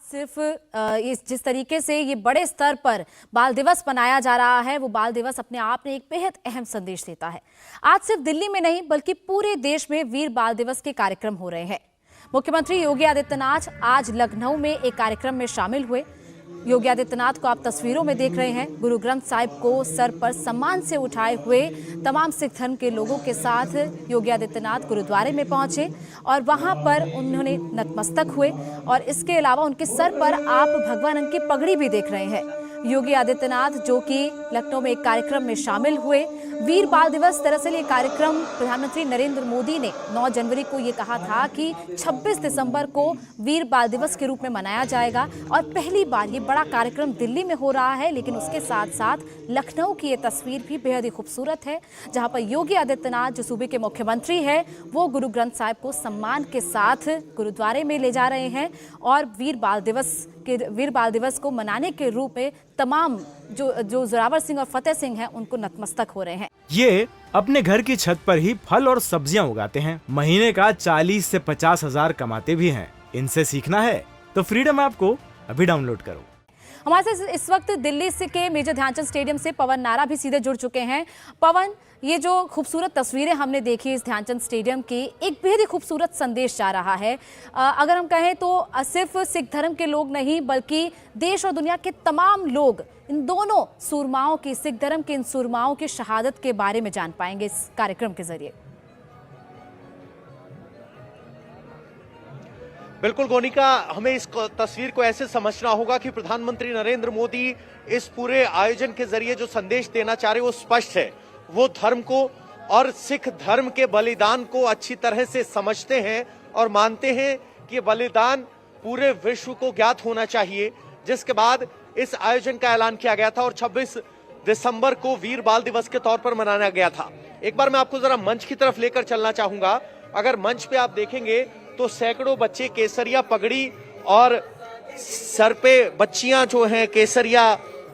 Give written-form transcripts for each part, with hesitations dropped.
सिर्फ इस जिस तरीके से ये बड़े स्तर पर बाल दिवस मनाया जा रहा है, वो बाल दिवस अपने आप में एक बेहद अहम संदेश देता है। आज सिर्फ दिल्ली में नहीं बल्कि पूरे देश में वीर बाल दिवस के कार्यक्रम हो रहे हैं। मुख्यमंत्री योगी आदित्यनाथ आज लखनऊ में एक कार्यक्रम में शामिल हुए। योगी आदित्यनाथ को आप तस्वीरों में देख रहे हैं। गुरु ग्रंथ साहिब को सर पर सम्मान से उठाए हुए तमाम सिख धर्म के लोगों के साथ योगी आदित्यनाथ गुरुद्वारे में पहुंचे और वहां पर उन्होंने नतमस्तक हुए और इसके अलावा उनके सर पर आप भगवा रंग की पगड़ी भी देख रहे हैं। योगी आदित्यनाथ जो कि लखनऊ में एक कार्यक्रम में शामिल हुए। वीर बाल दिवस, दरअसल ये कार्यक्रम प्रधानमंत्री नरेंद्र मोदी ने 9 जनवरी को ये कहा था कि 26 दिसंबर को वीर बाल दिवस के रूप में मनाया जाएगा और पहली बार ये बड़ा कार्यक्रम दिल्ली में हो रहा है। लेकिन उसके साथ साथ लखनऊ की ये तस्वीर भी बेहद ही खूबसूरत है, जहां पर योगी आदित्यनाथ जो सूबे के मुख्यमंत्री है वो गुरु ग्रंथ साहिब को सम्मान के साथ गुरुद्वारे में ले जा रहे हैं और वीर बाल दिवस को मनाने के रूप में तमाम जो जोरावर सिंह और फतेह सिंह हैं उनको नतमस्तक हो रहे हैं। ये अपने घर की छत पर ही फल और सब्जियां उगाते हैं। महीने का 40 से 50 हजार कमाते भी हैं। इनसे सीखना है तो फ्रीडम ऐप को अभी डाउनलोड करो। हमारे साथ इस वक्त दिल्ली से के मेजर ध्यानचंद स्टेडियम से पवन नारा भी सीधे जुड़ चुके हैं। पवन, ये जो खूबसूरत तस्वीरें हमने देखी इस ध्यानचंद स्टेडियम की, एक बेहद ही खूबसूरत संदेश जा रहा है। अगर हम कहें तो सिर्फ सिख धर्म के लोग नहीं बल्कि देश और दुनिया के तमाम लोग इन दोनों सूरमाओं की, सिख धर्म के इन सूरमाओं की शहादत के बारे में जान पाएंगे इस कार्यक्रम के जरिए। बिल्कुल गोनिका, हमें इस तस्वीर को ऐसे समझना होगा कि प्रधानमंत्री नरेंद्र मोदी इस पूरे आयोजन के जरिए जो संदेश देना चाह रहे वो स्पष्ट है। वो धर्म को और सिख धर्म के बलिदान को अच्छी तरह से समझते हैं और मानते हैं कि बलिदान पूरे विश्व को ज्ञात होना चाहिए, जिसके बाद इस आयोजन का ऐलान किया गया था और 26 दिसंबर को वीर बाल दिवस के तौर पर मनाया गया था। एक बार मैं आपको जरा मंच की तरफ लेकर चलना चाहूंगा। अगर मंच पे आप देखेंगे तो सैकड़ों बच्चे केसरिया पगड़ी और सर पे बच्चियां जो हैं केसरिया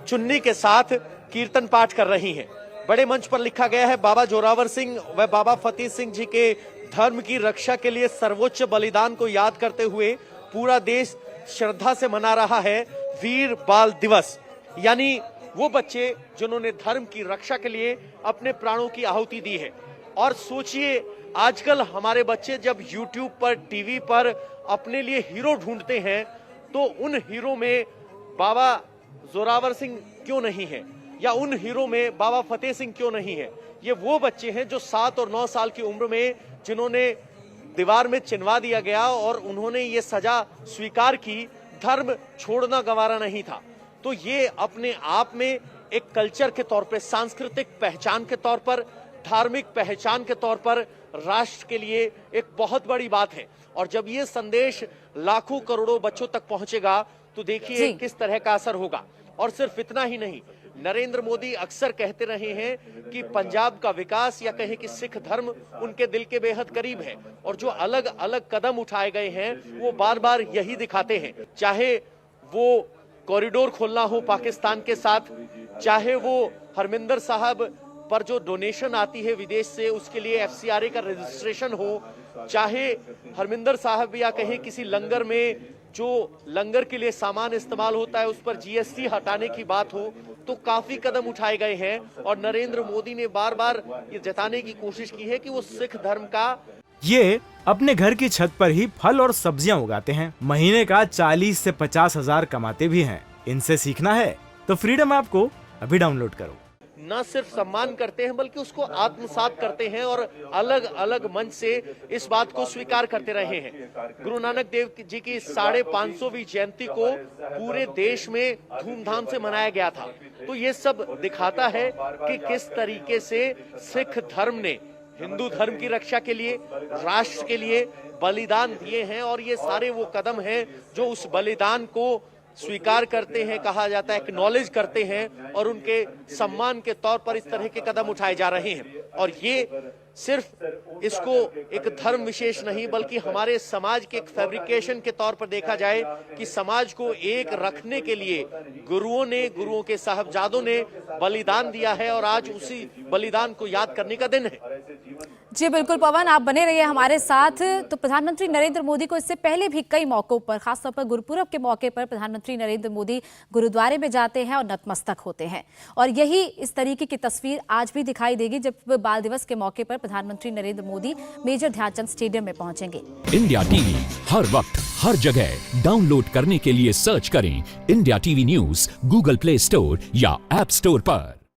चुन्नी के साथ कीर्तन पाठ कर रही हैं। बड़े मंच पर लिखा गया है बाबा जोरावर सिंह व बाबा फतेह सिंह जी के धर्म की रक्षा के लिए सर्वोच्च बलिदान को याद करते हुए पूरा देश श्रद्धा से मना रहा है वीर बाल दिवस। यानी वो बच्चे जिन्होंने धर्म की रक्षा के लिए अपने प्राणों की आहुति दी है। और सोचिए, आजकल हमारे बच्चे जब YouTube पर, टीवी पर अपने लिए हीरो ढूंढते हैं तो उन हीरो में बाबा जोरावर सिंह क्यों नहीं है या उन हीरो में बाबा फतेह सिंह क्यों नहीं है। ये वो बच्चे हैं जो 7 और 9 साल की उम्र में जिन्होंने दीवार में चिनवा दिया गया और उन्होंने ये सजा स्वीकार की, धर्म छोड़ना गवारा नहीं था। तो ये अपने आप में एक कल्चर के तौर पर, सांस्कृतिक पहचान के तौर पर, धार्मिक पहचान के तौर पर राष्ट्र के लिए एक बहुत बड़ी बात है। और जब ये संदेश लाखों करोड़ों बच्चों तक पहुंचेगा तो देखिए किस तरह का असर होगा। और सिर्फ इतना ही नहीं, नरेंद्र मोदी अक्सर कहते रहे हैं कि पंजाब का विकास या कहें कि सिख धर्म उनके दिल के बेहद करीब है और जो अलग अलग कदम उठाए गए हैं वो बार बार यही दिखाते हैं। चाहे वो कॉरिडोर खोलना हो पाकिस्तान के साथ, चाहे वो हरमिंदर साहब पर जो डोनेशन आती है विदेश से उसके लिए FCRA का रजिस्ट्रेशन हो, चाहे हरमिंदर साहब या कहीं किसी लंगर में जो लंगर के लिए सामान इस्तेमाल होता है उस पर GST हटाने की बात हो, तो काफी कदम उठाए गए हैं। और नरेंद्र मोदी ने बार बार ये जताने की कोशिश की है कि वो सिख धर्म का ये अपने घर की छत पर ही फल और सब्जियां उगाते हैं। महीने का 40 से 50 हजार कमाते भी हैं। इनसे सीखना है तो फ्रीडम ऐप को अभी डाउनलोड करो। न सिर्फ सम्मान करते हैं बल्कि उसको आत्मसात करते हैं और अलग अलग मंच से इस बात को स्वीकार करते रहे हैं। गुरु नानक देव जी की 550वीं जयंती को पूरे देश में धूमधाम से मनाया गया था। तो ये सब दिखाता है कि किस तरीके से सिख धर्म ने हिंदू धर्म की रक्षा के लिए, राष्ट्र के लिए बलिदान दिए हैं। और ये सारे वो कदम हैं जो उस बलिदान को स्वीकार करते हैं, कहा जाता है एक्नॉलेज करते हैं और उनके सम्मान के तौर पर इस तरह के कदम उठाए जा रहे हैं। और ये सिर्फ इसको एक धर्म विशेष नहीं बल्कि हमारे समाज के एक फैब्रिकेशन के तौर पर देखा जाए कि समाज को एक रखने के लिए गुरुओं के साहबजादों ने बलिदान दिया है और आज उसी बलिदान को याद करने का दिन है। जी बिल्कुल पवन, आप बने रहिए हमारे साथ। तो प्रधानमंत्री नरेंद्र मोदी को इससे पहले भी कई मौकों पर, खासतौर पर गुरुपुरब के मौके पर प्रधानमंत्री नरेंद्र मोदी गुरुद्वारे में जाते हैं और नतमस्तक होते हैं। और यही इस तरीके की तस्वीर आज भी दिखाई देगी जब बाल दिवस के मौके पर प्रधानमंत्री नरेंद्र मोदी मेजर ध्यानचंद स्टेडियम में पहुंचेंगे। इंडिया टीवी हर वक्त हर जगह डाउनलोड करने के लिए सर्च करें India TV news Google play store या ऐप स्टोर पर।